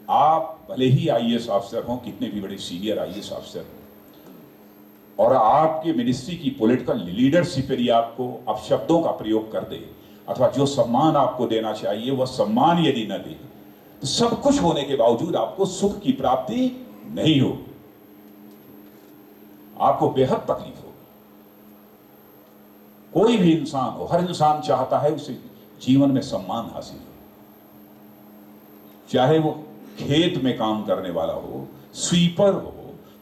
आप भले ही आईएएस ऑफिसर हों, कितने भी बड़े सीनियर आईएएस ऑफिसर हों, और आपके मिनिस्ट्री की पॉलिटिकल लीडरशिप यदि आपको अपशब्दों का प्रयोग कर दे अथवा जो सम्मान आपको देना चाहिए वह सम्मान यदि न दे, तो सब कुछ होने के बावजूद आपको सुख की प्राप्ति नहीं होगी, आपको बेहद तकलीफ होगी। कोई भी इंसान हो, हर इंसान चाहता है उसे जीवन में सम्मान हासिल हो, चाहे वो खेत में काम करने वाला हो, स्वीपर हो,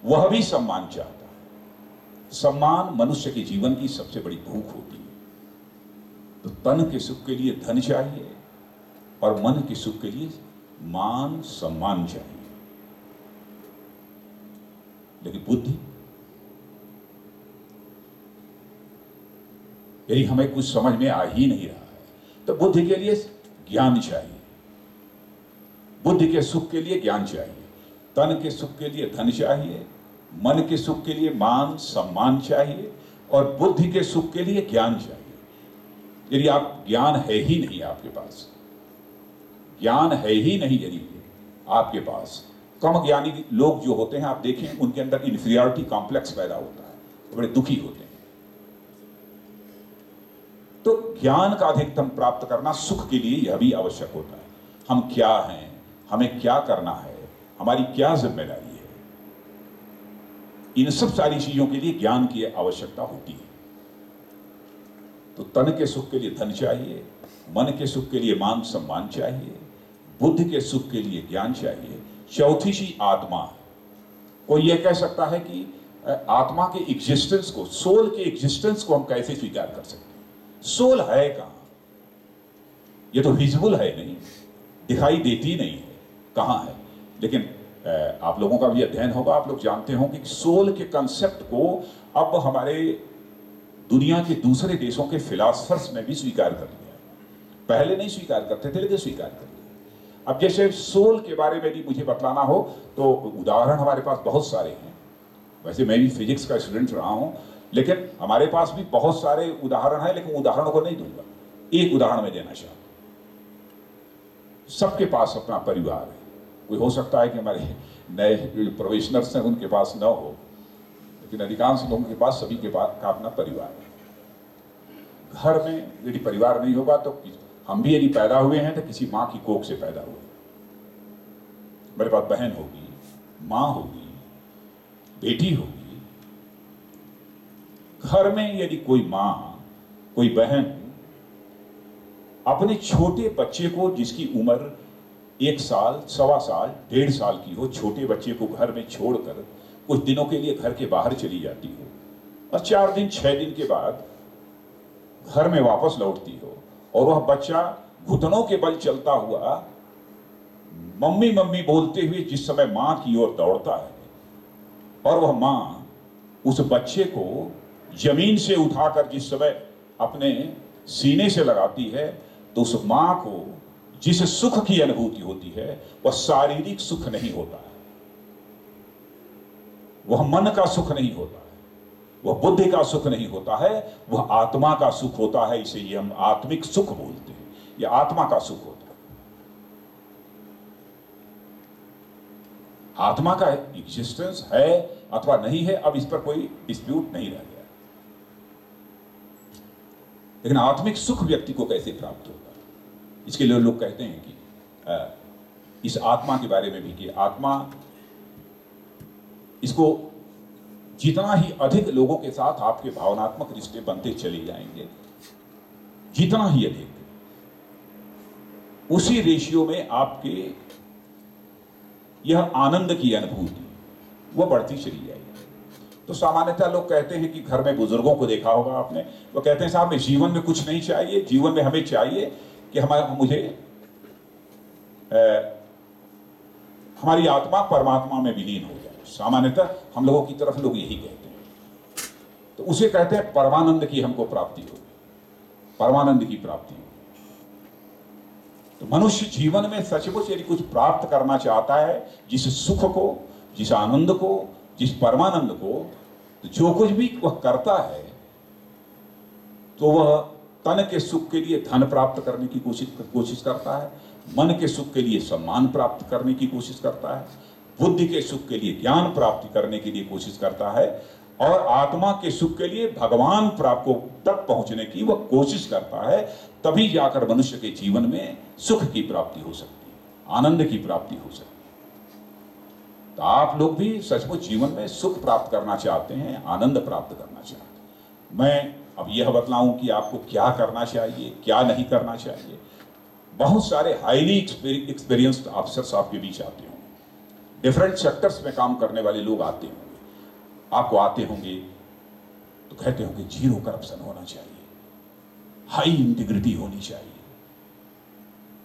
वह भी सम्मान चाहता है। सम्मान मनुष्य के जीवन की सबसे बड़ी भूख होती है। तो तन के सुख के लिए धन चाहिए और मन के सुख के लिए मान सम्मान चाहिए, लेकिन बुद्धि, यदि हमें कुछ समझ में आ ही नहीं रहा है तो बुद्धि के लिए ज्ञान चाहिए, बुद्धि के सुख के लिए ज्ञान चाहिए, तन के सुख के लिए धन चाहिए, मन के सुख के लिए मान सम्मान चाहिए और बुद्धि के सुख के लिए ज्ञान चाहिए। यदि आप ज्ञान है ही नहीं आपके पास, ज्ञान है ही नहीं यदि आपके पास, कम ज्ञानी लोग जो होते हैं आप देखें उनके अंदर इंफीरियरिटी कॉम्प्लेक्स पैदा होता है, वो बड़े दुखी होते हैं। तो ज्ञान का अधिकतम प्राप्त करना सुख के लिए यह भी आवश्यक होता है। हम क्या हैं, हमें क्या करना है, हमारी क्या जिम्मेदारी है, इन सब सारी चीजों के लिए ज्ञान की आवश्यकता होती है। तो तन के सुख के लिए धन चाहिए, मन के सुख के लिए मान सम्मान चाहिए, बुद्धि के सुख के लिए ज्ञान चाहिए। चौथी चीज आत्मा है। कोई यह कह सकता है कि आत्मा के एग्जिस्टेंस को, सोल के एग्जिस्टेंस को हम कैसे स्वीकार कर सकते हैं? सोल है कहां? ये तो विजिबल है नहीं, दिखाई देती नहीं है, कहां है? लेकिन आप लोगों का भी अध्ययन होगा, आप लोग जानते होंगे कि सोल के कंसेप्ट को अब हमारे दुनिया के दूसरे देशों के फिलासफर्स ने भी स्वीकार कर लिया। पहले नहीं स्वीकार करते थे, लेकिन स्वीकार कर लिया। अब जैसे सोल के बारे में भी मुझे बतलाना हो तो उदाहरण हमारे पास बहुत सारे हैं। वैसे मैं भी फिजिक्स का स्टूडेंट रहा हूं, लेकिन हमारे पास भी बहुत सारे उदाहरण हैं, लेकिन उदाहरणों को नहीं दूंगा। एक उदाहरण मैं देना चाहता हूं। सबके पास अपना परिवार है। कोई हो सकता है कि हमारे नए प्रोफेशनल्स हैं उनके पास न हो, लेकिन अधिकांश लोगों के पास, सभी के पास का अपना परिवार है। घर में यदि परिवार नहीं होगा तो हम भी यदि पैदा हुए हैं तो किसी माँ की कोख से पैदा हुए। मेरे पास बहन होगी, माँ होगी, बेटी होगी। घर में यदि कोई माँ, कोई बहन अपने छोटे बच्चे को, जिसकी उम्र 1 साल, 1.25 साल, 1.5 साल की हो, छोटे बच्चे को घर में छोड़कर कुछ दिनों के लिए घर के बाहर चली जाती हो और 4 दिन 6 दिन के बाद घर में वापस लौटती हो और वह बच्चा घुटनों के बल चलता हुआ मम्मी मम्मी बोलते हुए जिस समय मां की ओर दौड़ता है और वह मां उस बच्चे को जमीन से उठाकर जिस समय अपने सीने से लगाती है, तो उस मां को जिस सुख की अनुभूति होती है वह शारीरिक सुख नहीं होता है, वह मन का सुख नहीं होता है, वह बुद्धि का सुख नहीं होता है, वह आत्मा का सुख होता है। इसे ये हम आत्मिक सुख बोलते हैं, यह आत्मा का सुख होता है। आत्मा का एग्जिस्टेंस है अथवा नहीं है, अब इस पर कोई डिस्प्यूट नहीं रह गया। लेकिन आत्मिक सुख व्यक्ति को कैसे प्राप्त होगा? इसके लिए लोग कहते हैं कि इस आत्मा के बारे में भी कि आत्मा, इसको जितना ही अधिक लोगों के साथ आपके भावनात्मक रिश्ते बनते चले जाएंगे, जितना ही अधिक, उसी रेशियो में आपके यह आनंद की अनुभूति वह बढ़ती चली जाएगी। तो सामान्यतः लोग कहते हैं कि घर में बुजुर्गों को देखा होगा आपने, वो कहते हैं साहब जीवन में कुछ नहीं चाहिए, जीवन में हमें चाहिए कि हमारी आत्मा परमात्मा में विलीन हो जाए। सामान्यतः हम लोगों की तरफ लोग यही कहते हैं, तो उसे कहते हैं परमानंद की हमको प्राप्ति होगी, परमानंद की प्राप्ति होगी। तो मनुष्य जीवन में सचमुच यदि कुछ प्राप्त करना चाहता है, जिस सुख को, जिस आनंद को, जिस परमानंद को, तो जो कुछ भी वह करता है तो वह तन के सुख के लिए धन प्राप्त करने की कोशिश करता है, मन के सुख के लिए सम्मान प्राप्त करने की कोशिश करता है, बुद्धि के सुख के लिए ज्ञान प्राप्ति करने के लिए कोशिश करता है, और आत्मा के सुख के लिए भगवान प्राप्त को तक पहुंचने की वह कोशिश करता है, तभी जाकर मनुष्य के जीवन में सुख की प्राप्ति हो सकती है, आनंद की प्राप्ति हो सकती है। तो आप लोग भी सचमुच जीवन में सुख प्राप्त करना चाहते हैं, आनंद प्राप्त करना चाहते हैं। मैं अब यह बतलाऊं कि आपको क्या करना चाहिए, क्या नहीं करना चाहिए। बहुत सारे हाईली एक्सपीरियंस्ड ऑफिसर्स आपके बीच आते होंगे, डिफरेंट सेक्टर्स में काम करने वाले लोग आते होंगे, आपको आते होंगे तो कहते होंगे जीरो करप्शन होना चाहिए, हाई इंटीग्रिटी होनी चाहिए,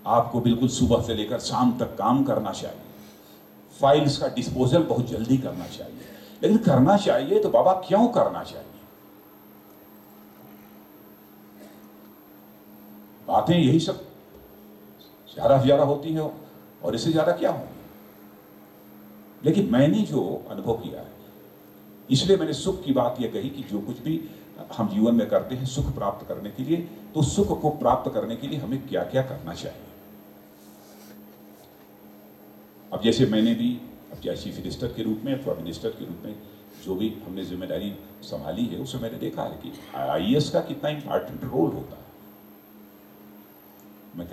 आपको बिल्कुल सुबह से लेकर शाम तक काम करना चाहिए, फाइल्स का डिस्पोजल बहुत जल्दी करना चाहिए। लेकिन करना चाहिए तो बाबा क्यों करना चाहिए? बातें यही सब ज्यादा से ज्यादा होती है और इससे ज्यादा क्या होगी। लेकिन मैंने जो अनुभव किया है, इसलिए मैंने सुख की बात यह कही कि जो कुछ भी हम जीवन में करते हैं सुख प्राप्त करने के लिए, तो सुख को प्राप्त करने के लिए हमें क्या क्या करना चाहिए। अब जैसे मैंने भी अब चाहे चीफ मिनिस्टर के रूप में अथवा मिनिस्टर के रूप में जो भी हमने जिम्मेदारी संभाली है, उसमें मैंने देखा है कि IAS का कितना इंपॉर्टेंट रोल होता है। मैं